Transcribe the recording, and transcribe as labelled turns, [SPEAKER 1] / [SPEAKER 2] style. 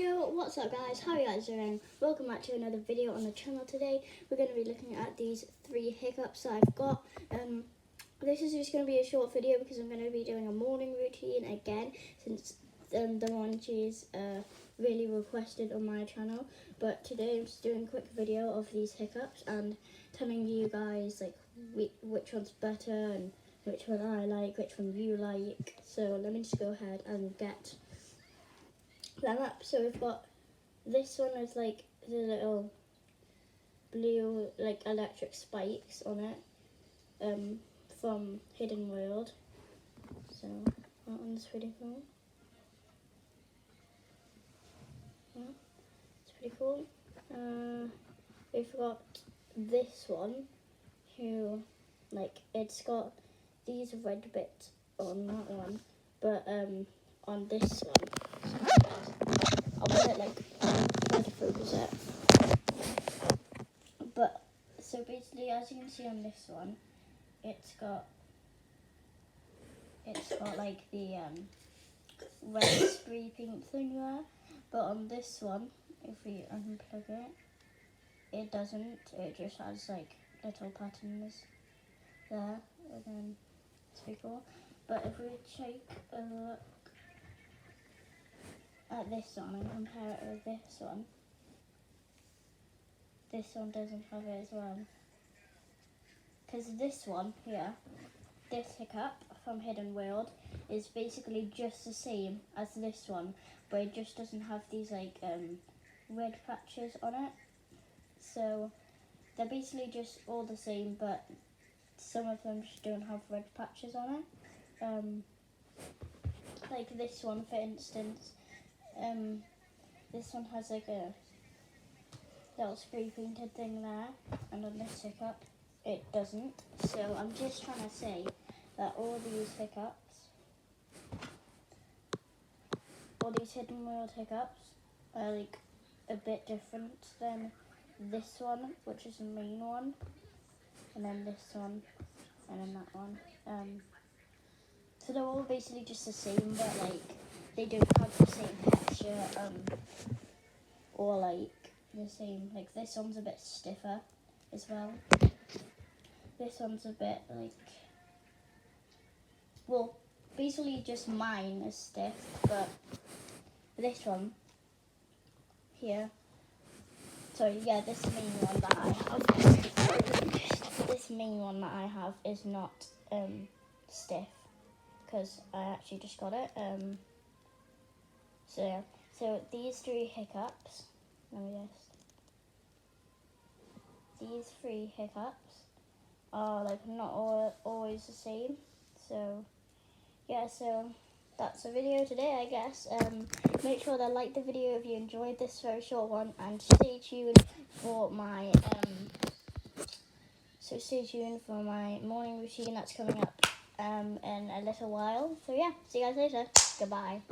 [SPEAKER 1] Yo, what's up guys, how are you guys doing? Welcome back to another video on the channel. Today we're going to be looking at these 3 hiccups that I've got. This is just going to be a short video because I'm going to be doing a morning routine again, since the one is really requested on my channel. But today I'm just doing a quick video of these hiccups and telling you guys like which one's better and which one I like, which one you like. So let me just go ahead and get them up. So we've got this one is like the little blue like electric spikes on it from Hidden World. So that one's pretty cool. Yeah, it's pretty cool. We've got this one who like it's got these red bits on that one, but on this one, I'll put it like try to focus it. But so basically, as you can see on this one, it's got like the red sprayy pink thing there. But on this one, if we unplug it, it doesn't. It just has like little patterns there, and then it's pretty cool. But if we take a look at this one and compare it with this one doesn't have it as well. Because this one here, this hiccup from Hidden World, is basically just the same as this one, but it just doesn't have these like red patches on it. So they're basically just all the same, but some of them just don't have red patches on it. Like this one, for instance, this one has like a little spray painted thing there, and on this hiccup it doesn't. So I'm just trying to say that all these hiccups, all these Hidden World hiccups are like a bit different than this one, which is the main one, and then this one, and then that one. So they're all basically just the same, but like they don't have the same texture, or like the same. Like this one's a bit stiffer as well. This one's a bit like, well, basically just mine is stiff, but this one here, sorry, yeah, this main one that I have, this main one that I have is not stiff, because I actually just got it. So yeah, so these 3 hiccups, these 3 hiccups are like not always the same. So yeah, so that's the video today, I guess. Make sure to like the video if you enjoyed this very short one, and stay tuned for my morning routine that's coming up in a little while. So yeah, see you guys later. Goodbye.